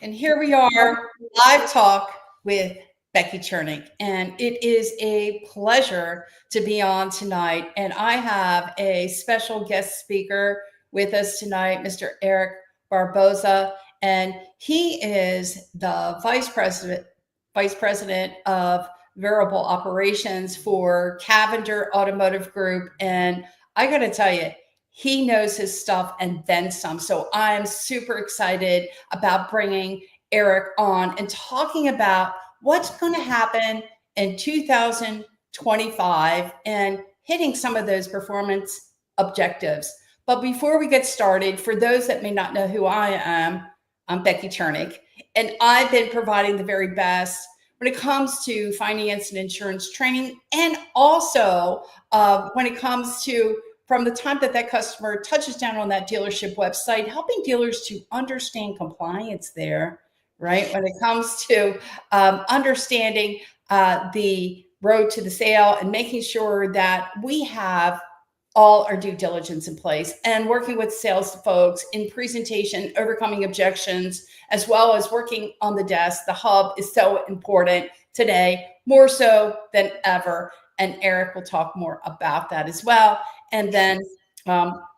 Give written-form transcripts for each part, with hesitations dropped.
And here we are, live talk with Becky Chernek. And it is a pleasure to be on tonight. And I have a special guest speaker with us tonight, Mr. Eric Barbosa. And he is the vice president of variable operations for Cavender Automotive Group. And I got to tell you, he knows his stuff and then some. So I'm super excited about bringing Eric on and talking about what's going to happen in 2025 and hitting some of those performance objectives. But before we get started, for those that may not know who I am, I'm Becky Chernek, and I've been providing the very best when it comes to finance and insurance training, and also when it comes to from the time that customer touches down on that dealership website, helping dealers to understand compliance there, right? When it comes to understanding the road to the sale and making sure that we have all our due diligence in place, and working with sales folks in presentation, overcoming objections, as well as working on the desk. The hub is so important today, more so than ever. And Eric will talk more about that as well. And then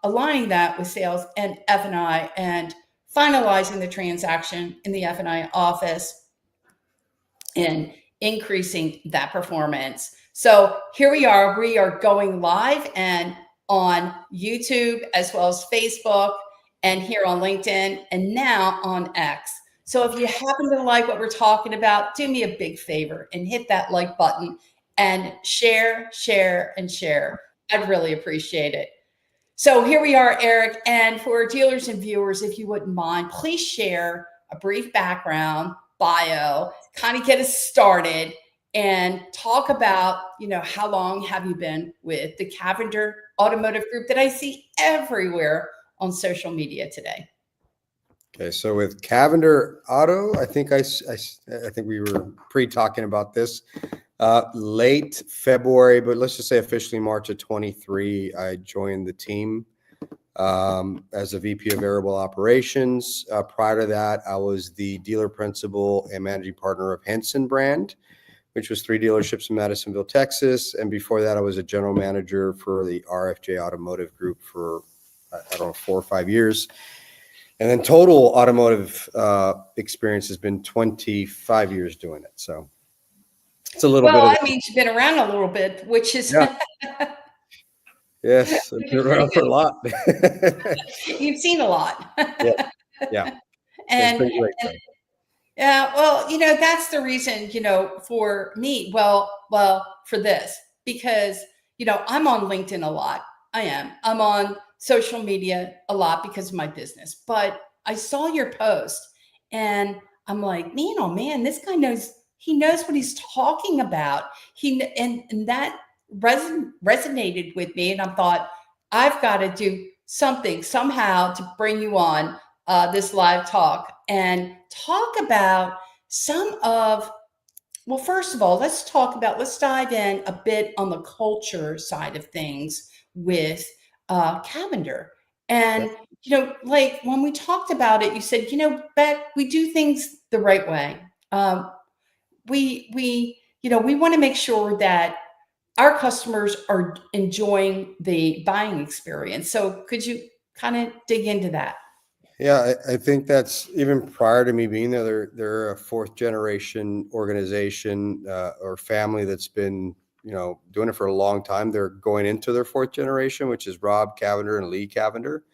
aligning that with sales and F&I and finalizing the transaction in the F&I office and increasing that performance. So here we are going live and on YouTube as well as Facebook and here on LinkedIn and now on X. So if you happen to like what we're talking about, do me a big favor and hit that like button and share. I'd really appreciate it. So here we are, Eric. And for dealers and viewers, if you wouldn't mind, please share a brief background, bio, kind of get us started and talk about, how long have you been with the Cavender Automotive Group that I see everywhere on social media today? Okay, so with Cavender Auto, I think we were pre-talking about this late February, but let's just say officially March of 23. I joined the team as a VP of Variable Operations. Prior to that, I was the dealer principal and managing partner of Henson brand, which was 3 dealerships in Madisonville, Texas. And before that, I was a general manager for the RFJ Automotive Group for, 4 or 5 years. And then total automotive experience has been 25 years doing it. So it's a little bit. Well, I mean, you've been around a little bit, which is. Yeah. Yes, I've been around for a lot. You've seen a lot. Yeah. And, yeah, well, that's the reason, for me, for this, because, I'm on LinkedIn a lot. I'm on social media a lot because of my business, but I saw your post and I'm like, man, oh man, this guy knows what he's talking about. And that resonated with me. And I thought, I've got to do something somehow to bring you on this live talk and talk about first of all, let's dive in a bit on the culture side of things with Cavender. And, like when we talked about it, you said, Beck, we do things the right way. We want to make sure that our customers are enjoying the buying experience. So could you kind of dig into that? Yeah, I think that's even prior to me being there. They're a 4th generation organization or family that's been, doing it for a long time. They're going into their 4th generation, which is Rob Cavender and Lee Cavender.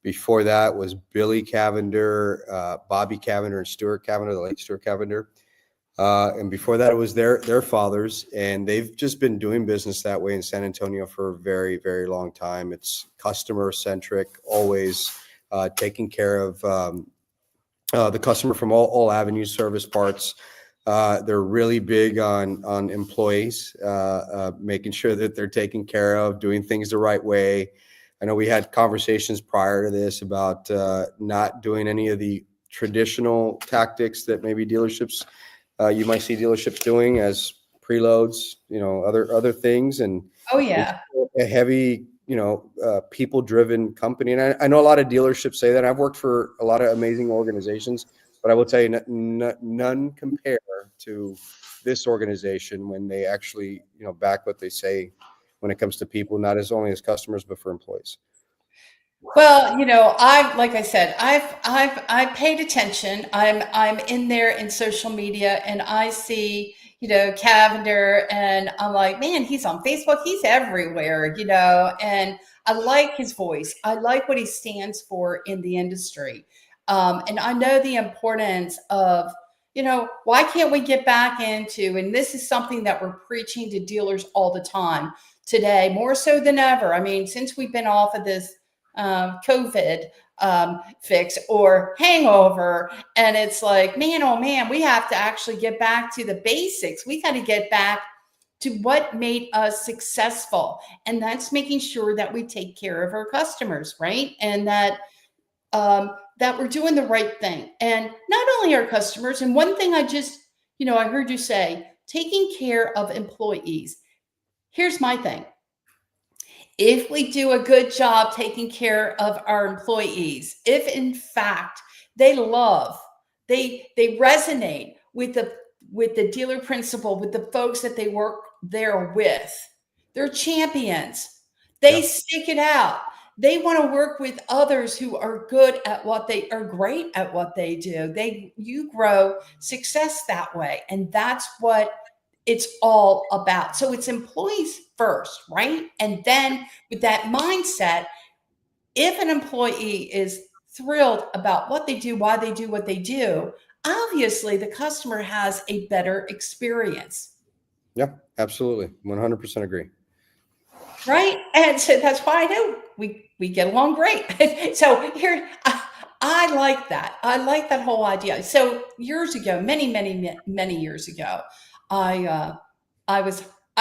Before that was Billy Cavender, Bobby Cavender, and Stuart Cavender, the late Stuart Cavender. And before that, it was their fathers, and they've just been doing business that way in San Antonio for a very, very long time. It's customer centric, always taking care of the customer from all avenues, service parts. They're really big on employees, making sure that they're taken care of, doing things the right way. I know we had conversations prior to this about not doing any of the traditional tactics that maybe dealerships you might see dealerships doing as preloads, other things. And oh yeah, a heavy, people-driven company. And I know a lot of dealerships say that. I've worked for a lot of amazing organizations But I will tell you, none compare to this organization when they actually, back what they say when it comes to people, not as only as customers, but for employees. Well, like I said, I paid attention. I'm in there in social media, and I see, Cavender, and I'm like, man, he's on Facebook. He's everywhere, and I like his voice. I like what he stands for in the industry. And I know the importance of, why can't we get back into, and this is something that we're preaching to dealers all the time today, more so than ever. I mean, since we've been off of this COVID fix or hangover. And it's like, man, oh man, we have to actually get back to the basics. We got to get back to what made us successful. And that's making sure that we take care of our customers, right? And that we're doing the right thing. And not only our customers, and one thing I heard you say, taking care of employees. Here's my thing. If we do a good job taking care of our employees, if in fact they resonate with the dealer principal, with the folks that they work there with, they're champions. They stick it out. They want to work with others who are good at what they are, great at what they do. You grow success that way. And that's what it's all about. So it's employees first, right? And then with that mindset, if an employee is thrilled about what they do, why they do what they do, obviously the customer has a better experience. Yeah, absolutely. 100% agree. Right. And so that's why I know we get along great. So here, I like that. I like that whole idea. So years ago, many years ago, I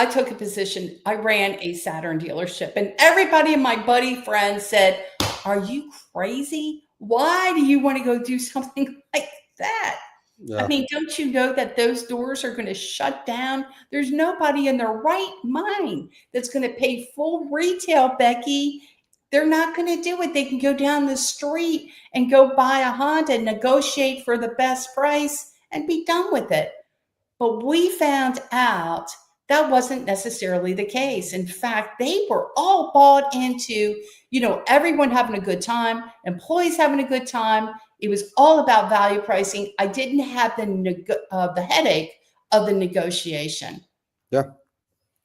took a position. I ran a Saturn dealership, and everybody in my buddy friends said, "Are you crazy? Why do you want to go do something like that?" Yeah. I mean, don't you know that those doors are going to shut down? There's nobody in their right mind that's going to pay full retail, Becky. They're not going to do it. They can go down the street and go buy a Honda and negotiate for the best price and be done with it. But we found out that wasn't necessarily the case. In fact, they were all bought into, everyone having a good time, employees having a good time. It was all about value pricing. I didn't have the headache of the negotiation. Yeah.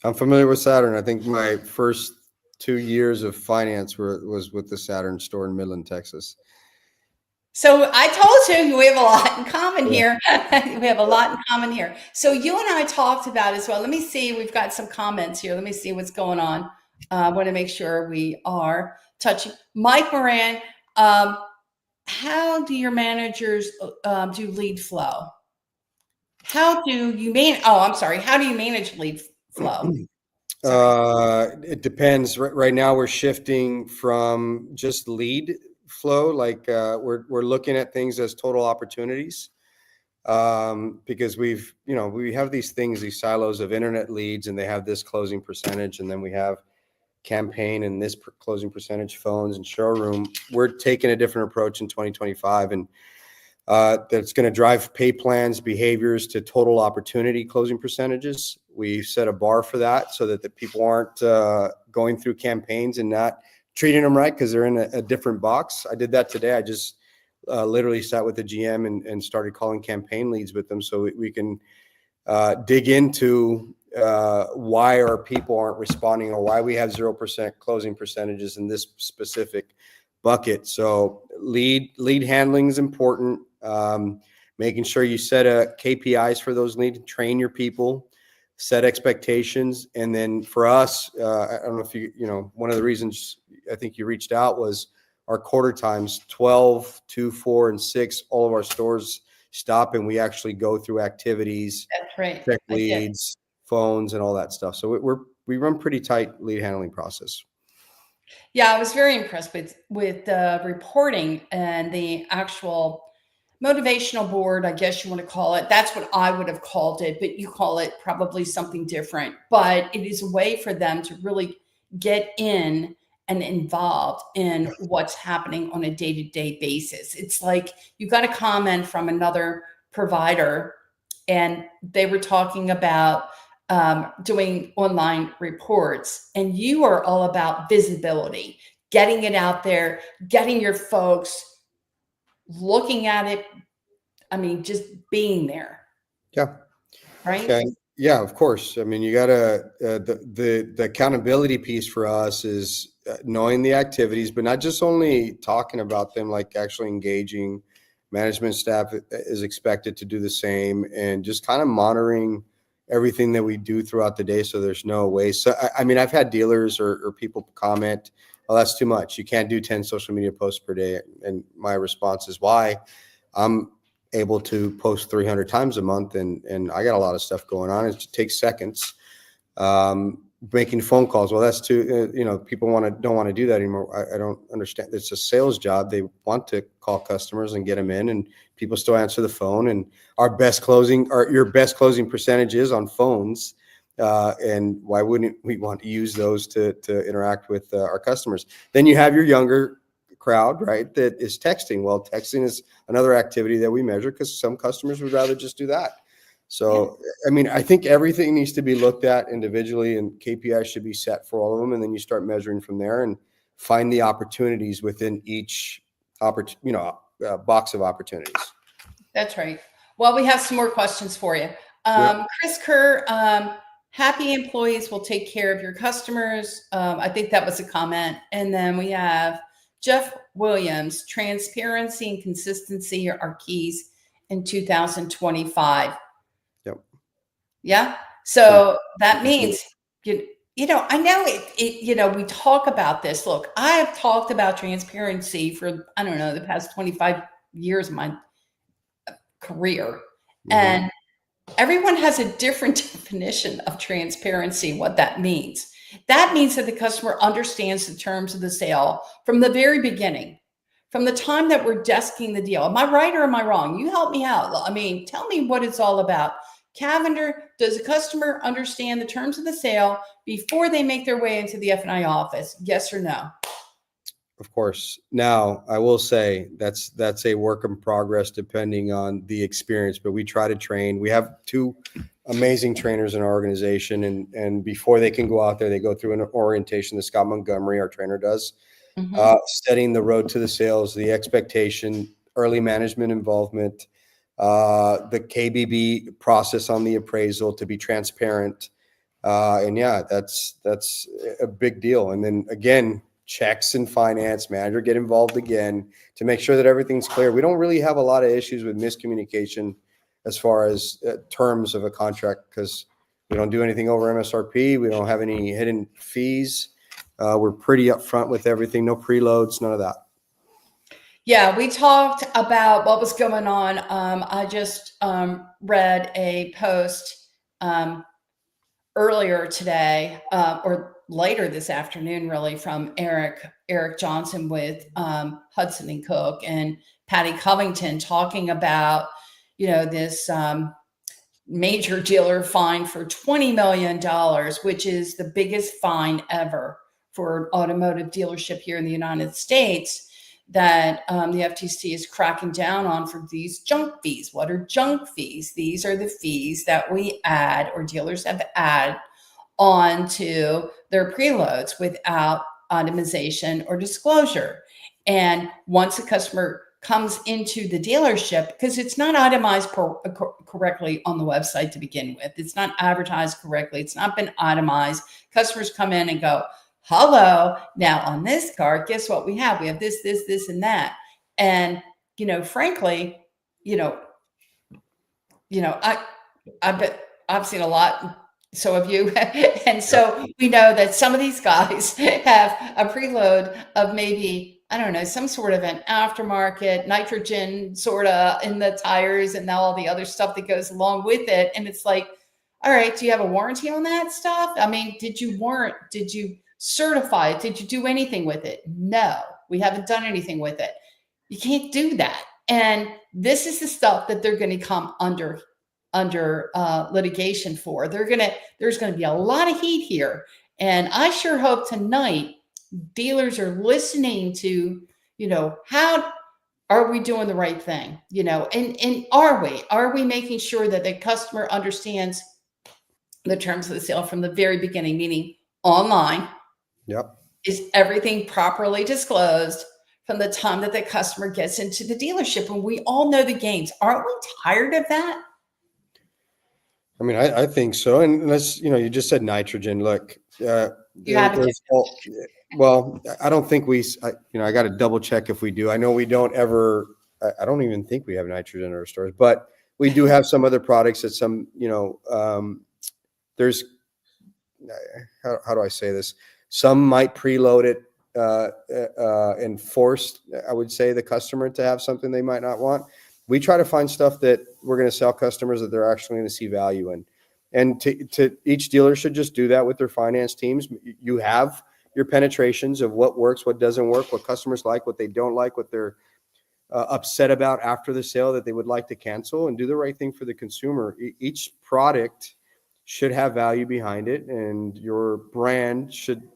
I'm familiar with Saturn. I think my first 2 years of finance was with the Saturn store in Midland, Texas. So I told you we have a lot in common here. We have a lot in common here. So you and I talked about as well. Let me see. We've got some comments here. Let me see what's going on. I want to make sure we are touching. Mike Moran, how do your managers do lead flow? How do you how do you manage lead flow? It depends. Right now we're shifting from just lead flow. Like we're looking at things as total opportunities. Because we have these silos of internet leads, and they have this closing percentage, and then we have campaign and this closing percentage, phones and showroom. We're taking a different approach in 2025, and that's going to drive pay plans, behaviors to total opportunity closing percentages. We set a bar for that so that the people aren't going through campaigns and not treating them right because they're in a different box. I did that today. I just literally sat with the GM and started calling campaign leads with them so we can dig into why our people aren't responding or why we have 0% closing percentages in this specific bucket. So lead handling is important. Making sure you set KPIs for those leads, train your people, set expectations. And then for us, I don't know if one of the reasons I think you reached out was our quarter times, 12, 2, 4, and 6, all of our stores stop and we actually go through activities, That's right. check leads, phones, and all that stuff. So we run pretty tight lead handling process. Yeah, I was very impressed with the reporting and the actual motivational board, I guess you want to call it. That's what I would have called it, but you call it probably something different. But it is a way for them to really get in and involved in what's happening on a day-to-day basis. It's like you got a comment from another provider, and they were talking about doing online reports, and you are all about visibility, getting it out there, getting your folks looking at it. I mean, just being there, Yeah. right? And yeah, of course. I mean, you gotta, the accountability piece for us is knowing the activities, but not just only talking about them, like actually engaging. Management staff is expected to do the same, and just kind of monitoring everything that we do throughout the day, so there's no waste. So I mean, I've had dealers or people comment, "Oh, that's too much. You can't do 10 social media posts per day." And my response is, "Why? I'm able to post 300 times a month, and I got a lot of stuff going on. It takes seconds." Making phone calls, well, that's too, people don't want to do that anymore. I don't understand. It's a sales job. They want to call customers and get them in, and people still answer the phone. And your best closing percentage is on phones. And why wouldn't we want to use those to interact with our customers? Then you have your younger crowd, right, that is texting. Well, texting is another activity that we measure, because some customers would rather just do that. So, I mean, I think everything needs to be looked at individually, and KPIs should be set for all of them. And then you start measuring from there and find the opportunities within each box of opportunities. That's right. Well, we have some more questions for you. Yep. Chris Kerr, happy employees will take care of your customers. I think that was a comment. And then we have Jeff Williams, transparency and consistency are keys in 2025. Yep. Yeah. So that means, I know we talk about this. Look, I have talked about transparency for, I don't know, the past 25 years of my career. And everyone has a different definition of transparency, what that means. That means that the customer understands the terms of the sale from the very beginning, from the time that we're desking the deal. Am I right or am I wrong? You help me out. I mean, tell me what it's all about. Cavender, does the customer understand the terms of the sale before they make their way into the F&I office? Yes or no? Of course. Now, I will say that's a work in progress depending on the experience, but we try to train. We have 2 amazing trainers in our organization, and before they can go out there, they go through an orientation that Scott Montgomery, our trainer, does, studying the road to the sales, the expectation, early management involvement, the KBB process on the appraisal to be transparent. And yeah, that's a big deal. And then again, checks and finance manager get involved again to make sure that everything's clear. We don't really have a lot of issues with miscommunication as far as terms of a contract, because we don't do anything over MSRP. We don't have any hidden fees. We're pretty upfront with everything. No preloads, none of that. Yeah, we talked about what was going on. I just read a post earlier today, or later this afternoon, really, from Eric Johnson with Hudson and Cook and Patty Covington, talking about this major dealer fine for $20 million, which is the biggest fine ever for an automotive dealership here in the United States, that the FTC is cracking down on for these junk fees. What are junk fees? These are the fees that we add, or dealers have added onto their preloads without itemization or disclosure. And once a customer comes into the dealership, because it's not itemized correctly on the website to begin with, it's not advertised correctly, it's not been itemized. Customers come in and go, hello, now on this car, guess what we have? We have this, this, this, and that. And, frankly, I bet I've seen a lot. So have you. And so we know that some of these guys have a preload of maybe, I don't know, some sort of an aftermarket nitrogen sort of in the tires and all the other stuff that goes along with it. And it's like, all right, do you have a warranty on that stuff? I mean, did you certify it? Did you do anything with it? No, we haven't done anything with it. You can't do that. And this is the stuff that they're going to come under litigation for. There's going to be a lot of heat here. And I sure hope tonight dealers are listening to, how are we doing the right thing? And are we making sure that the customer understands the terms of the sale from the very beginning, meaning online? Yep. Is everything properly disclosed from the time that the customer gets into the dealership? And we all know the games. Aren't we tired of that? I mean, I think so. And let's, you just said nitrogen. Look, You had to get there's well, I don't think I got to double check if we do. I know we don't ever, I don't even think we have nitrogen in our stores, but we do have some other products that there's, how do I say this? Some might preload it and force, I would say, the customer to have something they might not want. We try to find stuff that we're going to sell customers that they're actually going to see value in. And to each dealer should just do that with their finance teams. You have your penetrations of what works, what doesn't work, what customers like, what they don't like, what they're upset about after the sale that they would like to cancel, and do the right thing for the consumer. Each product should have value behind it, and your brand should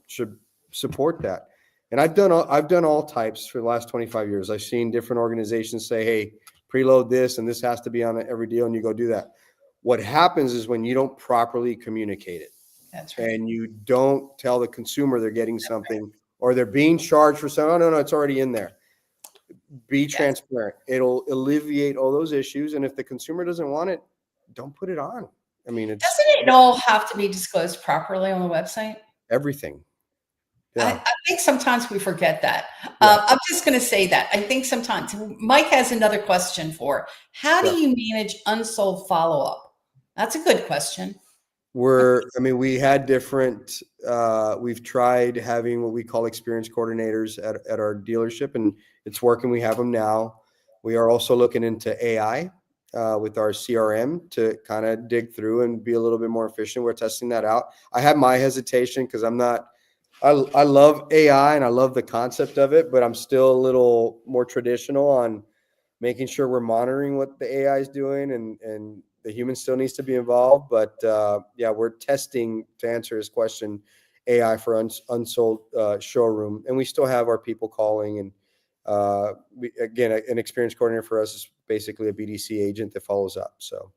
support that. And I've done all types for the last 25 years. I've seen different organizations say, hey, preload this, and this has to be on every deal, and you go do that. What happens is when you don't properly communicate it, That's right. and you don't tell the consumer they're getting something, or they're being charged for something, oh, no, it's already in there. Be transparent. It'll alleviate all those issues. And if the consumer doesn't want it, don't put it on. I mean, Doesn't it all have to be disclosed properly on the website? everything. Yeah. I think sometimes we forget that. Yeah. I'm just going to say that. I think sometimes Mike has another question how do you manage unsold follow-up? That's a good question. We had different, we've tried having what we call experience coordinators at our dealership, and it's working. We have them now. We are also looking into AI with our CRM to kind of dig through and be a little bit more efficient. We're testing that out. I have my hesitation because I love AI and I love the concept of it, but I'm still a little more traditional on making sure we're monitoring what the AI is doing, and the human still needs to be involved. But we're testing, to answer his question, AI for unsold showroom, and we still have our people calling. And an experience coordinator for us is basically a BDC agent that follows up. So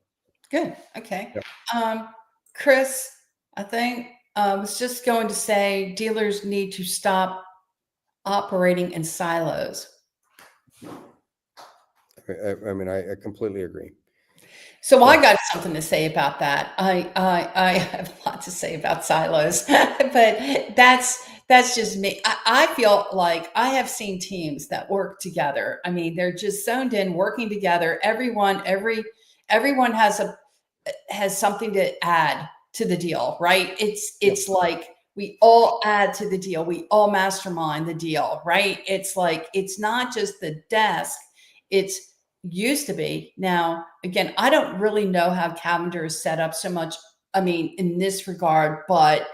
good. Okay. Yep. Chris, I think I was just going to say dealers need to stop operating in silos. I completely agree. So I got something to say about that. I have a lot to say about silos, but that's just me. I feel like I have seen teams that work together. I mean, they're just zoned in, working together. Everyone has something to add to the deal, right? It's like we all add to the deal. We all mastermind the deal, right? It's like, it's not just the desk. It's used to be. Now, again, I don't really know how Cavender is set up so much, in this regard, but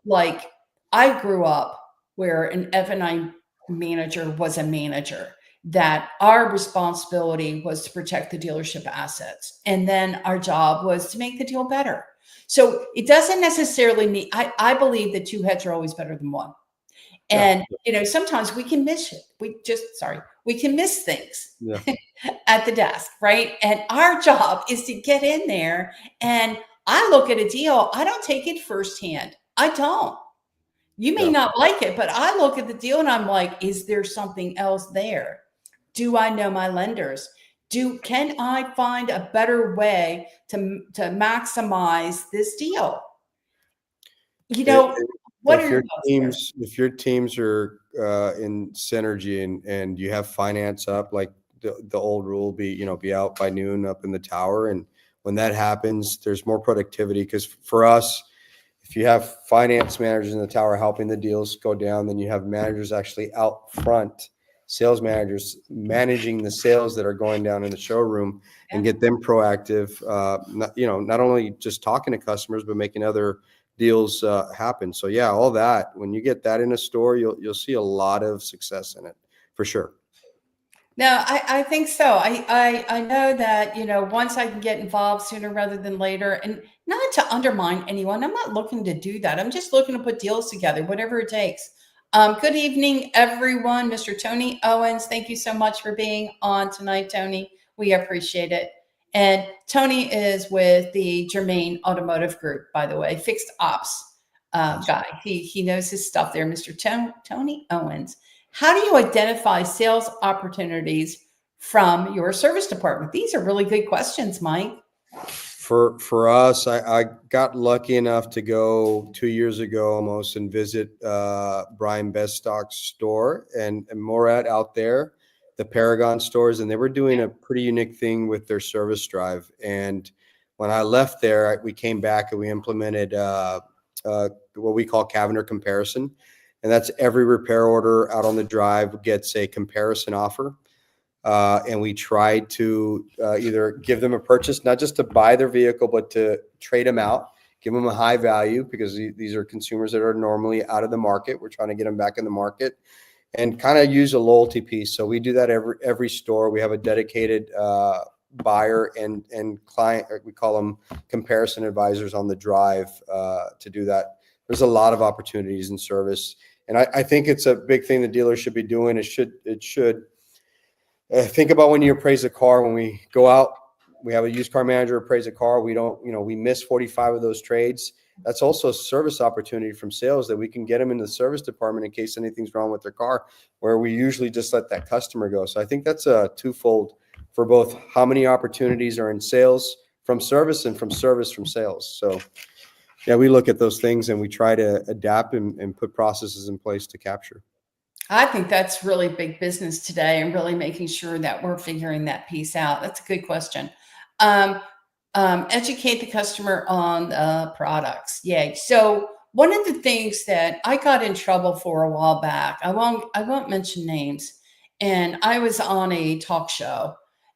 like I grew up where an F&I manager was a manager, that our responsibility was to protect the dealership assets. And then our job was to make the deal better. So it doesn't necessarily mean, I believe that two heads are always better than one. And, sometimes we can miss it. We can miss things at the desk, right? And our job is to get in there, and I look at a deal. I don't take it firsthand. I don't. You may not like it, but I look at the deal and I'm like, is there something else there? Do I know my lenders? Can I find a better way to maximize this deal? What are your thoughts if your teams are in synergy and you have finance up, like the old rule, be out by noon up in the tower, and when that happens, there's more productivity. Because for us, if you have finance managers in the tower helping the deals go down, then you have managers actually out front, sales managers managing the sales that are going down in the showroom, and get them proactive. Not only just talking to customers, but making other deals happen. So all that, when you get that in a store, you'll see a lot of success in it, for sure. No, I think so. I know that, once I can get involved sooner rather than later, and not to undermine anyone, I'm not looking to do that. I'm just looking to put deals together, whatever it takes. Good evening, everyone. Mr. Tony Owens, thank you so much for being on tonight, Tony. We appreciate it. And Tony is with the Germain Automotive Group, by the way, fixed ops guy. He knows his stuff there, Mr. Tony Owens. How do you identify sales opportunities from your service department? These are really good questions, Mike. For us, I got lucky enough to go 2 years ago almost and visit Brian Beststock's store and Morad out there, the Paragon stores, and they were doing a pretty unique thing with their service drive. And when I left there, we came back and we implemented what we call Cavender comparison, and that's every repair order out on the drive gets a comparison offer. And we tried to either give them a purchase, not just to buy their vehicle, but to trade them out, give them a high value, because these are consumers that are normally out of the market. We're trying to get them back in the market and kind of use a loyalty piece. So we do that every store. We have a dedicated buyer and client, we call them comparison advisors on the drive to do that. There's a lot of opportunities in service. And I think it's a big thing the dealers should be doing. It should think about when you appraise a car. When we go out, we have a used car manager appraise a car. We don't, we miss 45 of those trades. That's also a service opportunity from sales that we can get them into the service department in case anything's wrong with their car, where we usually just let that customer go. So I think that's a twofold for both how many opportunities are in sales from service and from service from sales. So yeah, we look at those things and we try to adapt and put processes in place to capture. I think that's really big business today, and really making sure that we're figuring that piece out. That's a good question. Educate the customer on products. Yay. So one of the things that I got in trouble for a while back, I won't mention names, and I was on a talk show,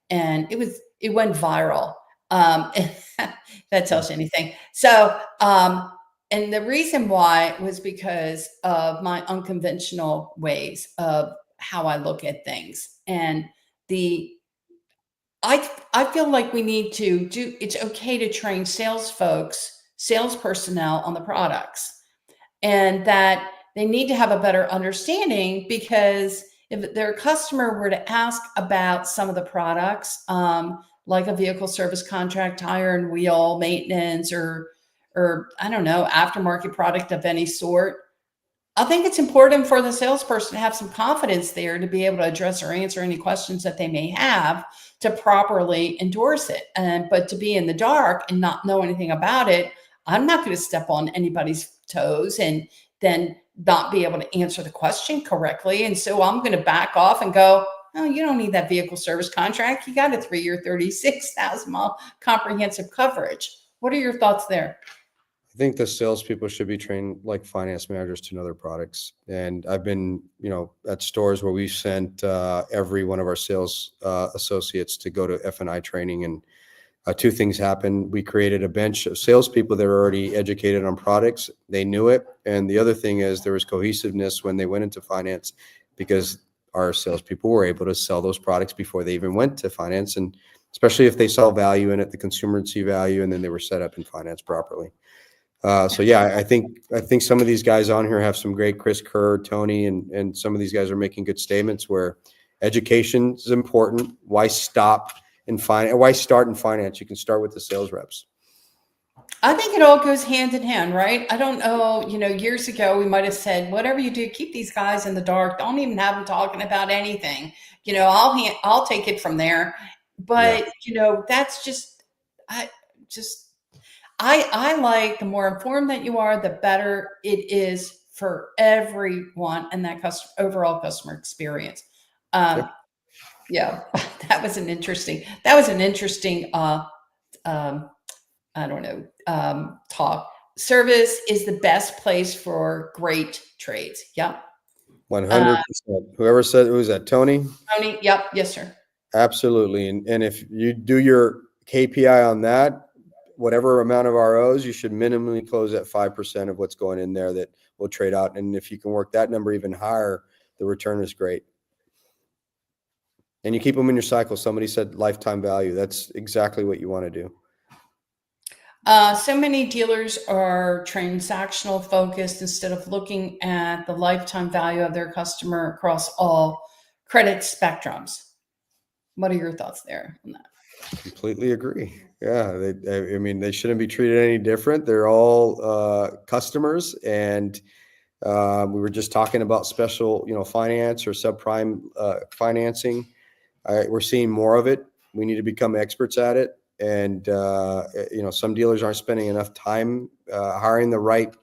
and it went viral. That tells you anything. So and the reason why was because of my unconventional ways of how I look at things. And I feel like we need to it's okay to train sales personnel on the products, and that they need to have a better understanding, because if their customer were to ask about some of the products, like a vehicle service contract, tire and wheel maintenance, or I don't know, aftermarket product of any sort, I think it's important for the salesperson to have some confidence there to be able to address or answer any questions that they may have to properly endorse it. But to be in the dark and not know anything about it, I'm not going to step on anybody's toes and then not be able to answer the question correctly. And so I'm going to back off and go, oh, you don't need that vehicle service contract. You got a 3-year, 36,000 mile comprehensive coverage. What are your thoughts there? I think the salespeople should be trained like finance managers to know their products. And I've been, at stores where we've sent every one of our sales associates to go to F&I training. And two things happened. We created a bench of salespeople that are already educated on products. They knew it. And the other thing is there was cohesiveness when they went into finance, because our salespeople were able to sell those products before they even went to finance. And especially if they saw value in it, the consumer would see value, and then they were set up in finance properly. So yeah, I think some of these guys on here have some great, Chris Kerr, Tony, and some of these guys are making good statements where education is important. Why stop in finance? Why start in finance? You can start with the sales reps. I think it all goes hand in hand, right? I don't know, years ago we might have said, whatever you do, keep these guys in the dark. Don't even have them talking about anything. I'll take it from there. But that's I like, the more informed that you are, the better it is for everyone and that overall customer experience. Yeah, that was an interesting, I don't know, talk. Service is the best place for great trades. Yeah. 100%. Whoever said, who was that? Tony? Tony. Yep. Yes, sir. Absolutely. And if you do your KPI on that, whatever amount of ROs, you should minimally close at 5% of what's going in there that will trade out. And if you can work that number even higher, the return is great. And you keep them in your cycle. Somebody said lifetime value. That's exactly what you want to do. So many dealers are transactional focused instead of looking at the lifetime value of their customer across all credit spectrums. What are your thoughts there on that? Completely agree. Yeah, I mean, they shouldn't be treated any different. They're all customers, and we were just talking about special, finance or subprime financing. We're seeing more of it. We need to become experts at it, and some dealers aren't spending enough time hiring the right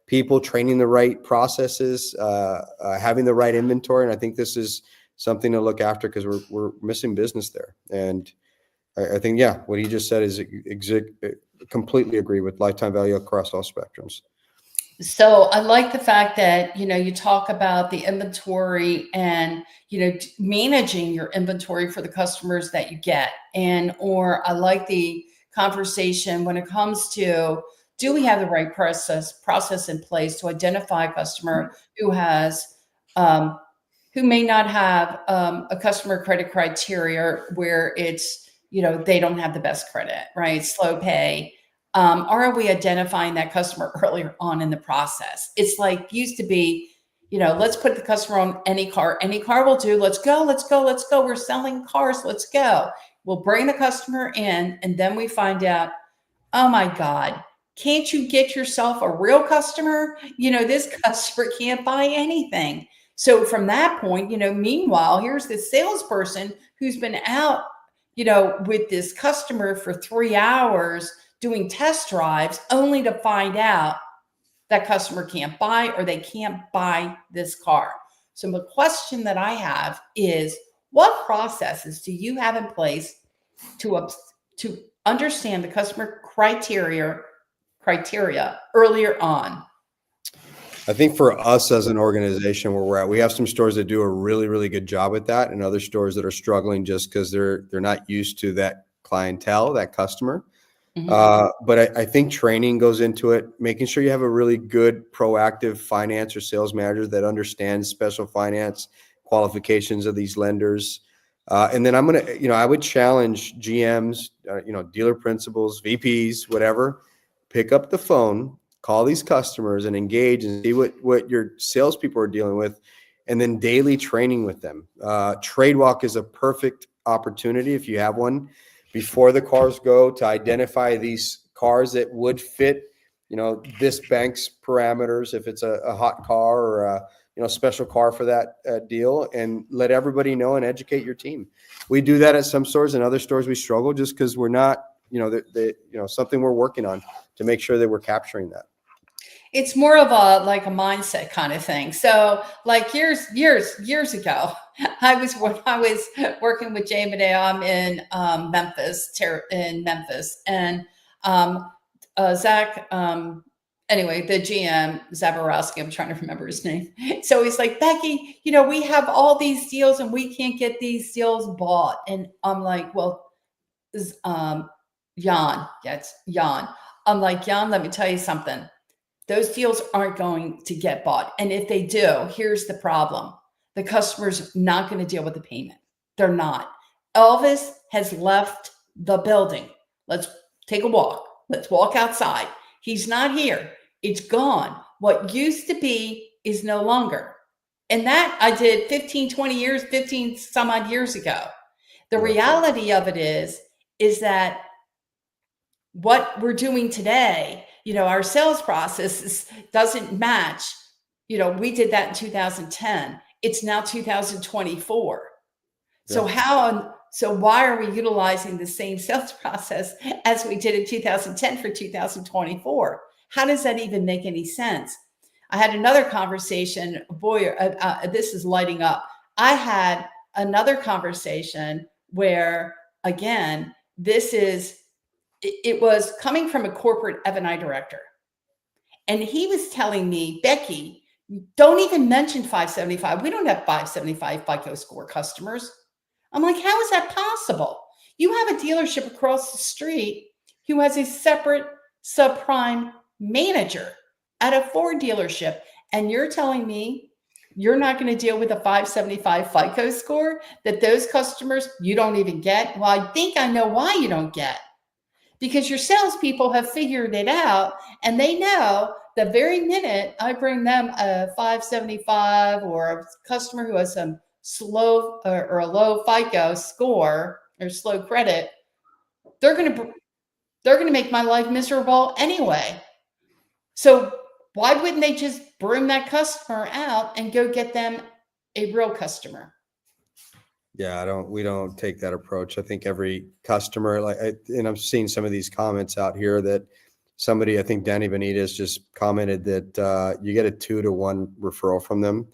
people, training the right processes, having the right inventory. And I think this is something to look after because we're missing business there. And I think, yeah, what he just said is completely agree with lifetime value across all spectrums. So I like the fact that, you talk about the inventory and, managing your inventory for the customers that you get. Or I like the conversation when it comes to, do we have the right process in place to identify a customer who has, who may not have a customer credit criteria where it's, they don't have the best credit, right? Slow pay. Are we identifying that customer earlier on in the process? It's like used to be, let's put the customer on any car. Any car will do. Let's go, let's go, let's go. We're selling cars. Let's go. We'll bring the customer in, and then we find out, oh my God, can't you get yourself a real customer? This customer can't buy anything. So from that point, meanwhile, here's the salesperson who's been out, with this customer for 3 hours doing test drives only to find out that customer can't buy or they can't buy this car. So the question that I have is, what processes do you have in place to understand the customer criteria earlier on? I think for us as an organization where we're at, we have some stores that do a really, really good job with that, and other stores that are struggling just because they're not used to that clientele, that customer. But I think training goes into it, making sure you have a really good proactive finance or sales manager that understands special finance qualifications of these lenders. And then I would challenge GMs, dealer principals, VPs, whatever, pick up the phone, call these customers and engage and see what your salespeople are dealing with, and then daily training with them. Trade walk is a perfect opportunity if you have one before the cars go to identify these cars that would fit, this bank's parameters, if it's a hot car or a something car for that deal, and let everybody know and educate your team. We do that at some stores, and other stores we struggle just because we're not, something we're working on to make sure that we're capturing that. It's more of a mindset kind of thing. So like years ago, when I was working with Jay Madeo in Memphis, and Zach, anyway, the GM, Zaborowski, I'm trying to remember his name. So he's like, Becky, we have all these deals and we can't get these deals bought. And I'm like, well, Jan, yes, Jan. I'm like, Jan, let me tell you something. Those deals aren't going to get bought. And if they do, here's the problem. The customer's not going to deal with the payment. They're not. Elvis has left the building. Let's take a walk. Let's walk outside. He's not here. It's gone. What used to be is no longer. And that I did 15 some odd years ago. The reality of it is that what we're doing today, our sales process doesn't match. We did that in 2010. It's now 2024. Yeah. So why are we utilizing the same sales process as we did in 2010 for 2024? How does that even make any sense? I had another conversation. Boy, this is lighting up. I had another conversation where, again, it was coming from a corporate F&I director. And he was telling me, Becky, don't even mention 575. We don't have 575 FICO score customers. I'm like, how is that possible? You have a dealership across the street who has a separate subprime manager at a Ford dealership. And you're telling me you're not going to deal with a 575 FICO score, that those customers you don't even get? Well, I think I know why you don't get. because your salespeople have figured it out, and they know the very minute I bring them a 575 or a customer who has some slow or a low FICO score or slow credit, they're going to make my life miserable anyway. So why wouldn't they just bring that customer out and go get them a real customer? Yeah, we don't take that approach. I think every customer, and I'm seeing some of these comments out here that somebody, I think Danny Benitez just commented that you get a 2-to-1 referral from them.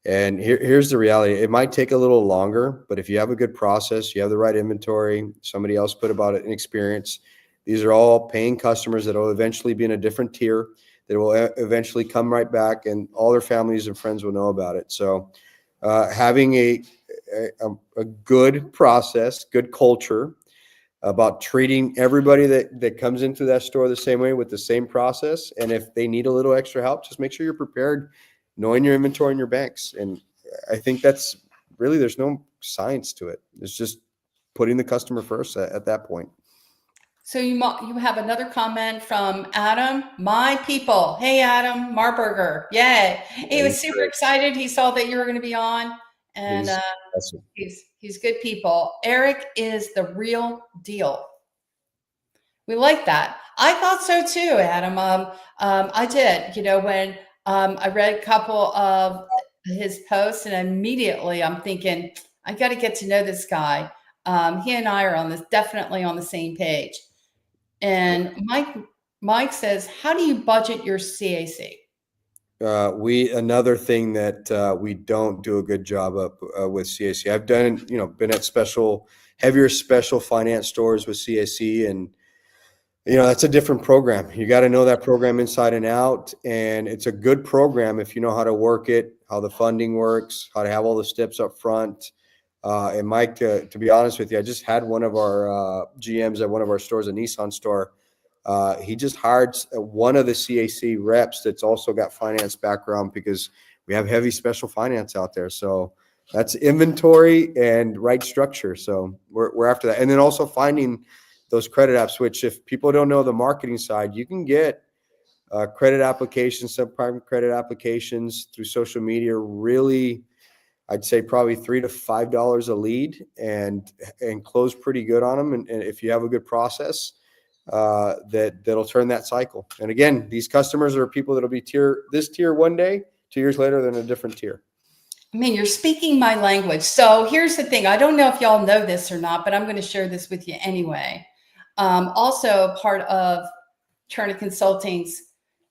And here's the reality. It might take a little longer, but if you have a good process, you have the right inventory, somebody else put about it in experience, these are all paying customers that will eventually be in a different tier, that will eventually come right back, and all their families and friends will know about it. So having a good process, good culture about treating everybody that comes into that store the same way with the same process. And if they need a little extra help, just make sure you're prepared, knowing your inventory and your banks. And I think that's really, there's no science to it. It's just putting the customer first at that point. So you have another comment from Adam, my people. Hey, Adam Marburger. Yay. He was super excited. He saw that you were going to be on, and awesome. he's good people. Eric is the real deal. We like that. I thought so too, Adam. I did, when I read a couple of his posts, and immediately I'm thinking, I got to get to know this guy. He and I are definitely on the same page. And Mike says, how do you budget your CAC? Another thing that we don't do a good job of with CAC. I've done, been at heavier special finance stores with CAC, and that's a different program. You got to know that program inside and out, and it's a good program if you know how to work it, how the funding works, how to have all the steps up front. And Mike, to be honest with you, I just had one of our GMs at one of our stores, a Nissan store. He just hired one of the CAC reps that's also got finance background, because we have heavy special finance out there. So that's inventory and right structure. So we're after that. And then also finding those credit apps, which if people don't know the marketing side, you can get credit applications, subprime credit applications through social media, really, I'd say probably $3 to $5 a lead, and close pretty good on them. And if you have a good process, that'll turn that cycle. And again, these customers are people that'll be this tier one day, 2 years later, they're in a different tier. I mean, you're speaking my language. So here's the thing. I don't know if y'all know this or not, but I'm going to share this with you anyway. Also, part of Chernek Consulting's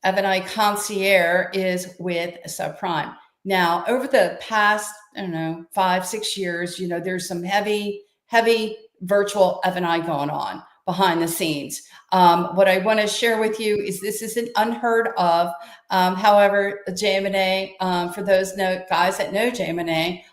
F&I Concierge is with subprime. Now, over the past, 5-6 years, there's some heavy virtual F&I going on behind the scenes. What I want to share with you is this isn't unheard of. However, JM&A, for those guys that know JM&A,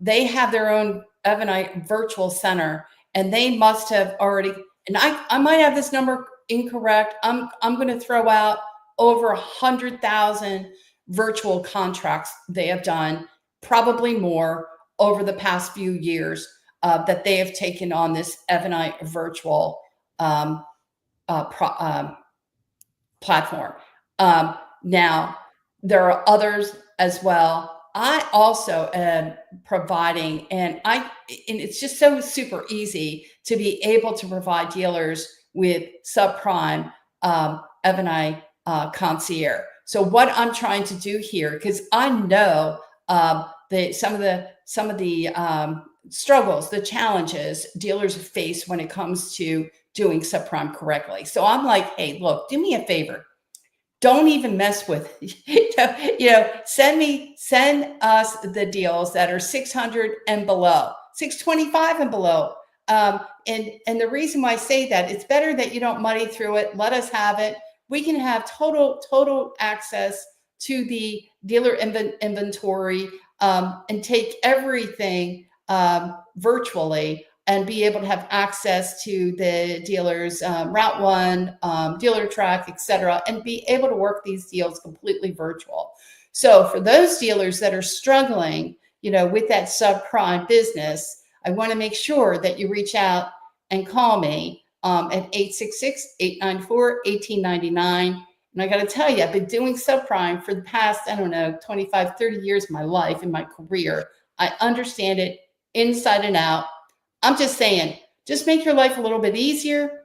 they have their own F&I virtual center, and they must have already, and I might have this number incorrect. I'm going to throw out over 100,000 virtual contracts they have done, probably more, over the past few years that they have taken on this F&I virtual platform. Now, there are others as well. I also am providing, and it's just so super easy to be able to provide dealers with subprime F&I concierge. So what I'm trying to do here, because I know some of the struggles, the challenges dealers face when it comes to doing subprime correctly. So I'm like, hey, look, do me a favor. Don't even mess with it. Send us the deals that are 600 and below, 625 and below. And the reason why I say that, it's better that you don't muddy through it. Let us have it. We can have total access to the dealer inventory and take everything virtually, and be able to have access to the dealers, Route 1, Dealer Track, et cetera, and be able to work these deals completely virtual. So for those dealers that are struggling, with that subprime business, I want to make sure that you reach out and call me at 866-894-1899. And I got to tell you, I've been doing subprime for the past, I don't know, 25, 30 years of my life, in my career. I understand it inside and out. I'm just saying, just make your life a little bit easier.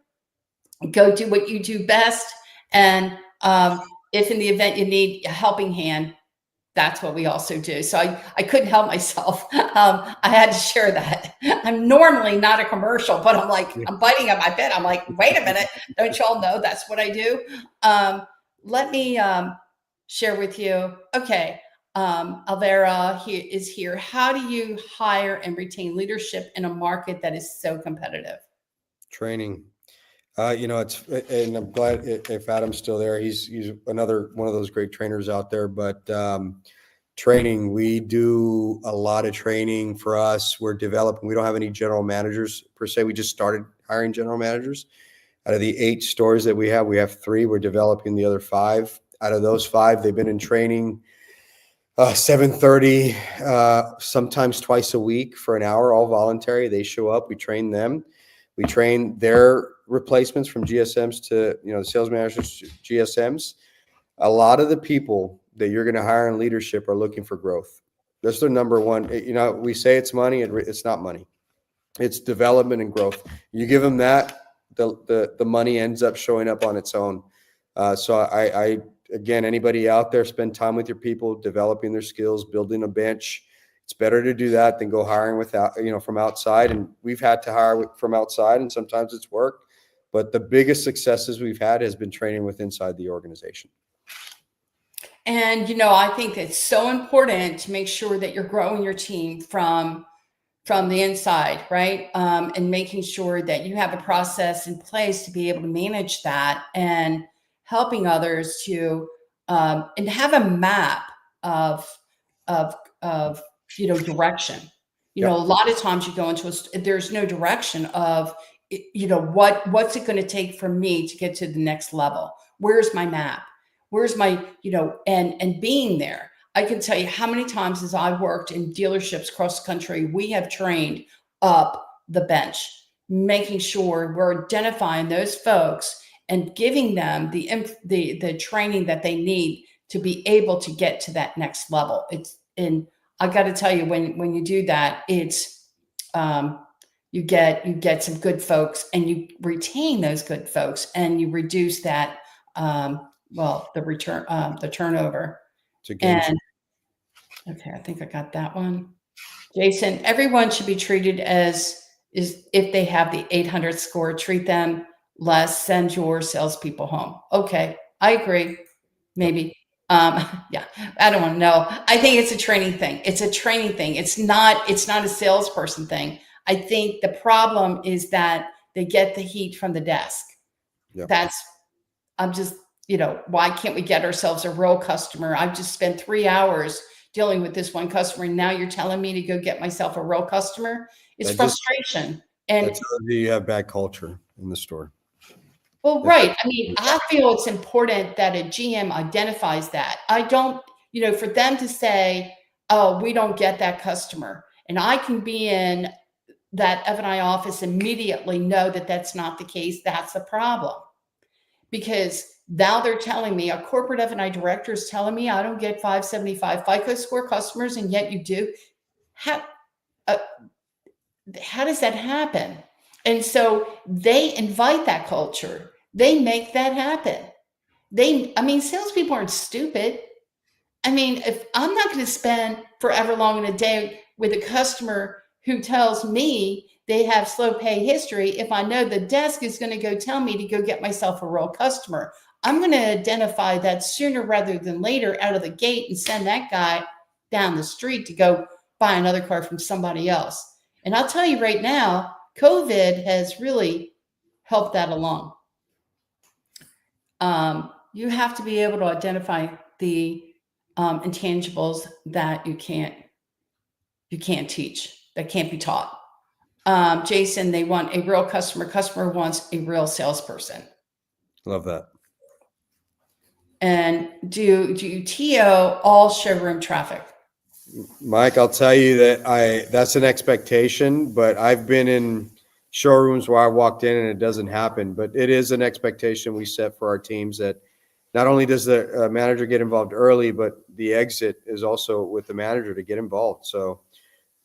Go do what you do best. And if in the event you need a helping hand, that's what we also do. So I couldn't help myself. I had to share that. I'm normally not a commercial, but I'm like, I'm biting on my bit. I'm like, wait a minute. Don't y'all know that's what I do? Let me share with you. Okay. Alvera is here. How do you hire and retain leadership in a market that is so competitive? Training. And I'm glad if Adam's still there. He's another one of those great trainers out there. But training, we do a lot of training for us. We're developing. We don't have any general managers per se. We just started hiring general managers. Out of the 8 stores that we have 3. We're developing the other 5. Out of those 5, they've been in training 7:30, sometimes twice a week for an hour, all voluntary. They show up. We train them. We train their replacements from GSMs to, sales managers to GSMs. A lot of the people that you're going to hire in leadership are looking for growth. That's their number one. We say it's money. It's not money. It's development and growth. You give them that, the money ends up showing up on its own. So I again, anybody out there, spend time with your people, developing their skills, building a bench. It's better to do that than go hiring from outside. And we've had to hire from outside, and sometimes it's worked. But the biggest successes we've had has been training with inside the organization. And, I think it's so important to make sure that you're growing your team from the inside, right? And making sure that you have a process in place to be able to manage that, and helping others to and have a map of direction. Yep. A lot of times you go into there's no direction of what's it going to take for me to get to the next level. Where's my map? Where's my and being there. I can tell you how many times as I worked in dealerships across the country, we have trained up the bench, making sure we're identifying those folks and giving them the training that they need to be able to get to that next level. And I got to tell you, when you do that, it's you get some good folks, and you retain those good folks, and you reduce that the turnover. And okay, I think I got that one. Jason, everyone should be treated as if they have the 800 score, treat them less, send your salespeople home. Okay, I agree. Maybe. Yeah, I don't know. I think it's a training thing. It's a training thing. It's not a salesperson thing. I think the problem is that they get the heat from the desk. Yep. I'm just, why can't we get ourselves a real customer? I've just spent 3 hours dealing with this one customer, and now you're telling me to go get myself a real customer. It's frustration. And that's how you have bad culture in the store. Well, right. I mean, I feel it's important that a GM identifies that. I don't, for them to say, oh, we don't get that customer, and I can be in that F&I office immediately know that that's not the case. That's the problem. Because now they're telling me, a corporate F&I director is telling me I don't get 575 FICO score customers, and yet you do. How does that happen? And so they invite that culture. They make that happen. Salespeople aren't stupid. If I'm not going to spend forever long in a day with a customer who tells me they have slow pay history, if I know the desk is going to go tell me to go get myself a real customer, I'm going to identify that sooner rather than later out of the gate and send that guy down the street to go buy another car from somebody else. And I'll tell you right now, COVID has really helped that along. You have to be able to identify the intangibles that you can't teach, that can't be taught. Jason, they want a real customer. Customer wants a real salesperson. Love that. And do you TO all showroom traffic? Mike, I'll tell you that that's an expectation, but I've been in showrooms where I walked in and it doesn't happen, but it is an expectation we set for our teams that not only does the manager get involved early, but the exit is also with the manager to get involved. So,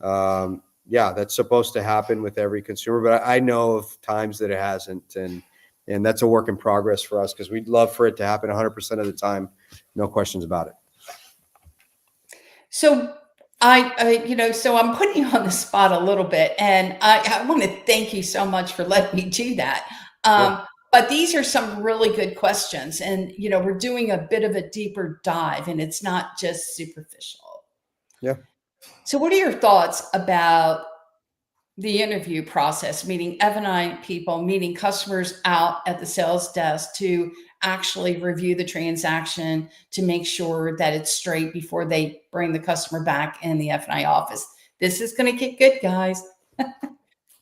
yeah, that's supposed to happen with every consumer, but I know of times that it hasn't. And that's a work in progress for us because we'd love for it to happen 100% of the time. No questions about it. So so I'm putting you on the spot a little bit, and I want to thank you so much for letting me do that. Yeah. But these are some really good questions, and we're doing a bit of a deeper dive, and it's not just superficial. Yeah. So, what are your thoughts about the interview process, meeting F&I people, meeting customers out at the sales desk to actually review the transaction to make sure that it's straight before they bring the customer back in the F&I office? This is going to get good, guys.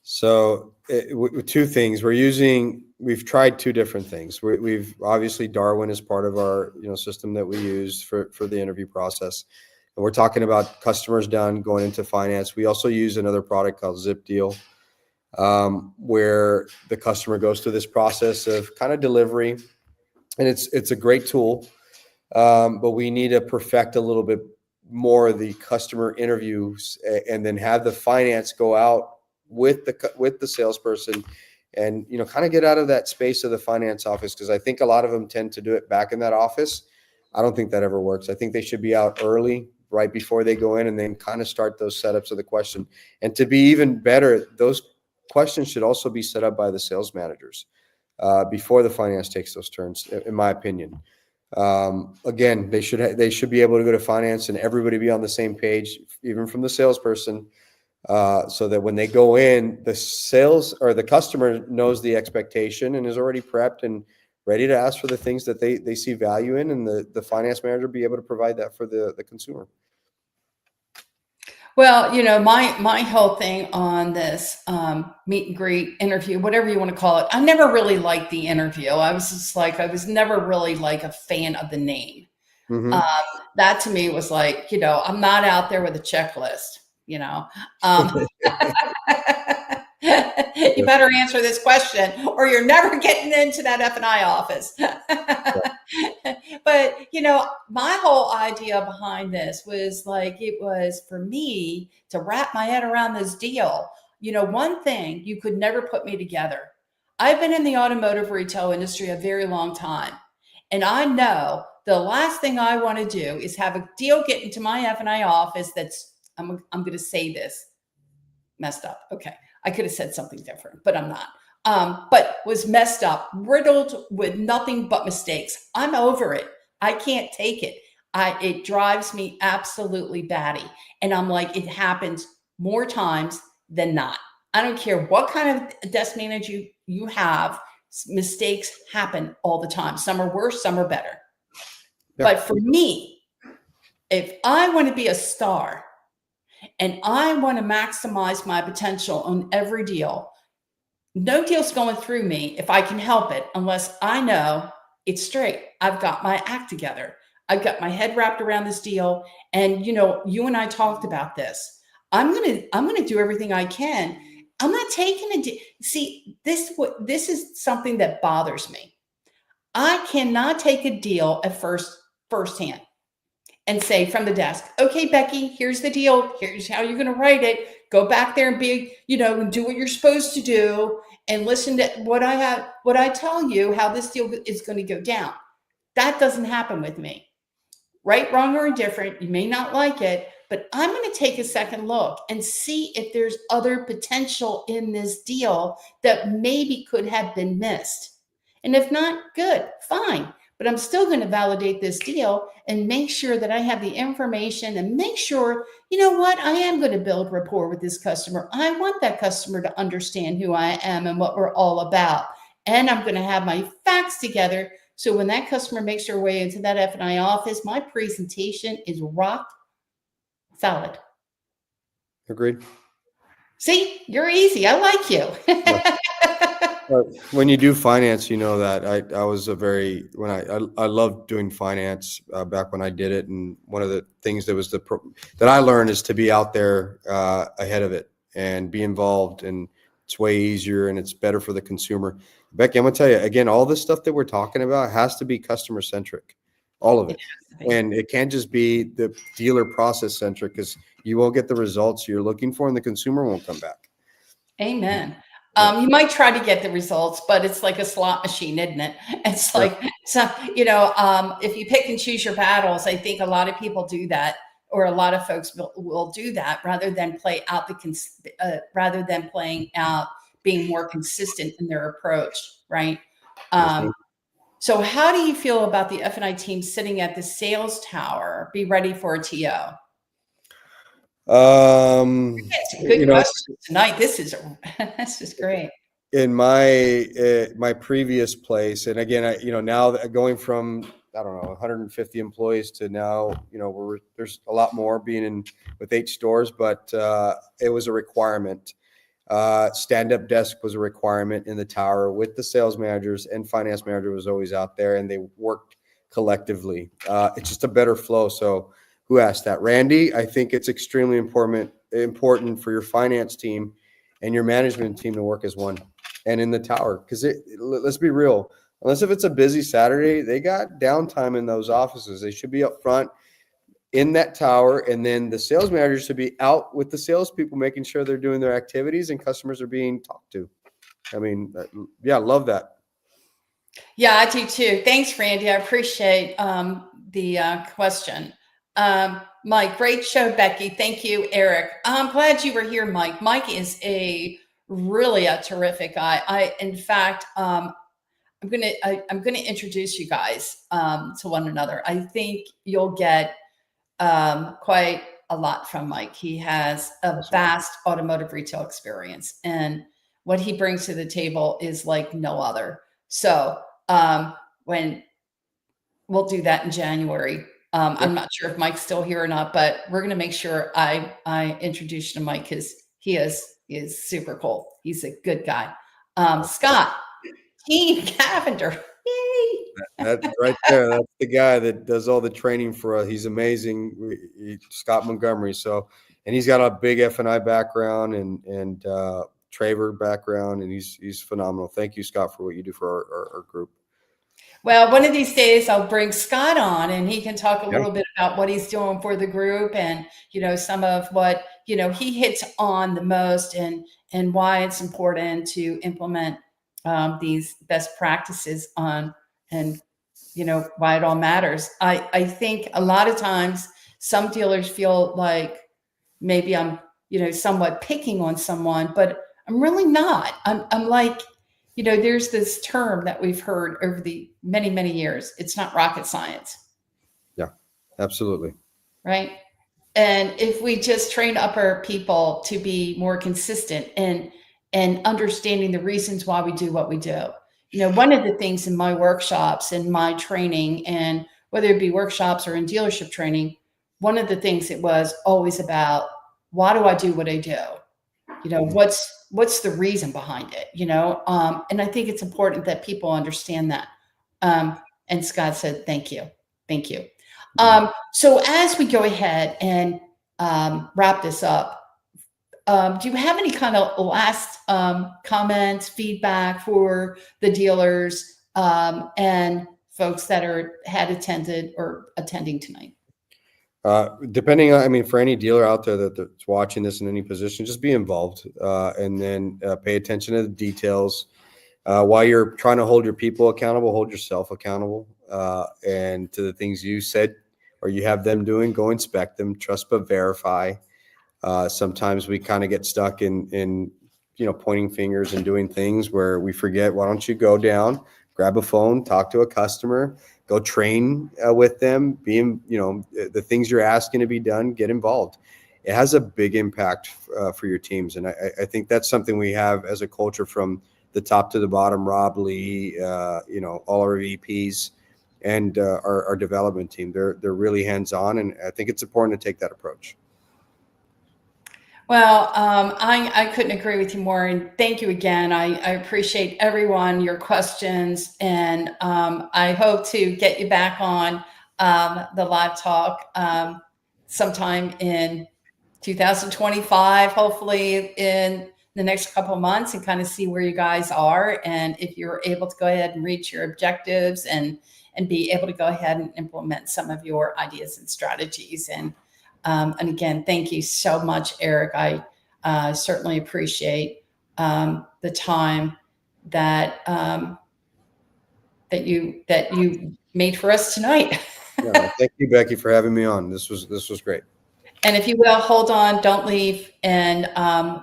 So with two things, we've tried two different things. We've obviously Darwin is part of our system that we use for the interview process. And we're talking about customers done going into finance. We also use another product called Zip Deal, where the customer goes through this process of kind of delivery, and it's a great tool, but we need to perfect a little bit more of the customer interviews, and then have the finance go out with the salesperson, and kind of get out of that space of the finance office, because I think a lot of them tend to do it back in that office. I don't think that ever works. I think they should be out early, right before they go in, and then kind of start those setups of the question. And to be even better, those questions should also be set up by the sales managers before the finance takes those turns, in my opinion. Again, they should be able to go to finance and everybody be on the same page, even from the salesperson, so that when they go in, the sales or the customer knows the expectation and is already prepped and ready to ask for the things that they see value in, and the finance manager be able to provide that for the consumer. Well, my whole thing on this meet and greet interview, whatever you want to call it, I never really liked the interview. I was never really like a fan of the name. Mm-hmm. That to me was like, I'm not out there with a checklist, you better answer this question or you're never getting into that F&I office. But, my whole idea behind this was like, it was for me to wrap my head around this deal. One thing, you could never put me together. I've been in the automotive retail industry a very long time. And I know the last thing I want to do is have a deal get into my F&I office that's, I'm going to say this, messed up. Okay. I could have said something different, but I'm not. But was messed up, riddled with nothing but mistakes. I'm over it. I can't take it. It drives me absolutely batty. And I'm like, it happens more times than not. I don't care what kind of desk manager you have. Mistakes happen all the time. Some are worse, some are better. Yep. But for me, if I want to be a star and I want to maximize my potential on every deal, no deal's going through me if I can help it, unless I know it's straight. I've got my act together. I've got my head wrapped around this deal. And you and I talked about this. I'm gonna do everything I can. I'm not taking a deal. See, this is something that bothers me. I cannot take a deal at firsthand and say from the desk, okay, Becky, here's the deal. Here's how you're going to write it. Go back there and be, and do what you're supposed to do and listen to what I tell you, how this deal is going to go down. That doesn't happen with me. Right, wrong, or indifferent. You may not like it, but I'm going to take a second look and see if there's other potential in this deal that maybe could have been missed. And if not, good, fine. But I'm still going to validate this deal and make sure that I have the information and make sure, I am going to build rapport with this customer. I want that customer to understand who I am and what we're all about. And I'm going to have my facts together. So when that customer makes their way into that F&I office, my presentation is rock solid. Agreed. See, you're easy. I like you. Yeah. When you do finance, that I was I loved doing finance back when I did it. And one of the things that I learned is to be out there ahead of it and be involved. And it's way easier and it's better for the consumer. Becky, I'm gonna tell you again, all this stuff that we're talking about has to be customer centric, all of it. And it can't just be the dealer process centric, because you won't get the results you're looking for and the consumer won't come back. Amen. You might try to get the results, but it's like a slot machine, isn't it? It's like, so, if you pick and choose your battles, I think a lot of people do that, or a lot of folks will do that rather than play out rather than playing out being more consistent in their approach, right? So how do you feel about the F&I team sitting at the sales tower, be ready for a TO? It's a good question tonight. This is great. In my previous place, and again, now going from, I don't know, 150 employees to now, there's a lot more being in with 8 stores, but it was a requirement. Stand-up desk was a requirement in the tower with the sales managers, and finance manager was always out there, and they worked collectively. It's just a better flow. So who asked that? Randy. I think it's extremely important for your finance team and your management team to work as one, and in the tower, because let's be real, unless if it's a busy Saturday, they got downtime in those offices. They should be up front in that tower, and then the sales managers should be out with the salespeople, making sure they're doing their activities and customers are being talked to. I mean, yeah, love that. Yeah, I do too. Thanks, Randy. I appreciate the question. Mike, great show, Becky. Thank you, Eric. I'm glad you were here, Mike. Mike is really a terrific guy. In fact, I'm gonna introduce you guys to one another. I think you'll get quite a lot from Mike. He has a vast automotive retail experience, and what he brings to the table is like no other. So when we'll do that in January. I'm not sure if Mike's still here or not, but we're going to make sure I introduce you to Mike, because he is super cool. He's a good guy. Scott, Team Cavender. Yay! That's right there. That's the guy that does all the training for us. He's amazing. Scott Montgomery. So, and he's got a big F&I background and Traver background, and he's phenomenal. Thank you, Scott, for what you do for our group. Well, one of these days I'll bring Scott on, and he can talk a little bit about what he's doing for the group, and some of what he hits on the most, and why it's important to implement these best practices on, and why it all matters. I think a lot of times some dealers feel like maybe I'm somewhat picking on someone, but I'm really not. I'm like, there's this term that we've heard over the many, many years. It's not rocket science. Yeah, absolutely. Right. And if we just train up our people to be more consistent and understanding the reasons why we do what we do. One of the things in my workshops and my training, and whether it be workshops or in dealership training, one of the things it was always about, why do I do what I do? What's the reason behind it? And I think it's important that people understand that. And Scott said, thank you. Thank you. So as we go ahead and wrap this up, do you have any kind of last comments, feedback for the dealers and folks that had attended or attending tonight? Depending on, for any dealer out there that's watching this in any position, just be involved and then pay attention to the details. While you're trying to hold your people accountable, hold yourself accountable, and to the things you said or you have them doing, go inspect them, trust but verify. Sometimes we kind of get stuck in pointing fingers and doing things where we forget, why don't you go down, grab a phone, talk to a customer, go train with them, the things you're asking to be done, get involved. It has a big impact for your teams. And I think that's something we have as a culture from the top to the bottom. Rob Lee, all our VPs and our development team, they're really hands-on. And I think it's important to take that approach. Well, I couldn't agree with you more. And thank you again. I appreciate everyone, your questions. And I hope to get you back on the live talk sometime in 2025, hopefully in the next couple of months and kind of see where you guys are. And if you're able to go ahead and reach your objectives and be able to go ahead and implement some of your ideas and strategies. And again, thank you so much, Eric. I certainly appreciate the time that that you made for us tonight. Yeah, thank you, Becky, for having me on. This was great. And if you will, hold on, don't leave, and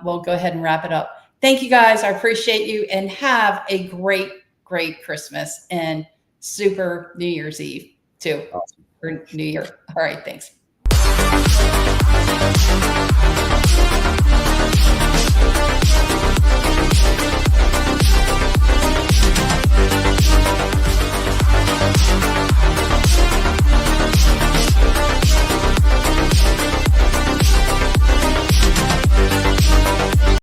we'll go ahead and wrap it up. Thank you, guys. I appreciate you, and have a great, great Christmas and super New Year's Eve too, Awesome. or New Year. All right, thanks.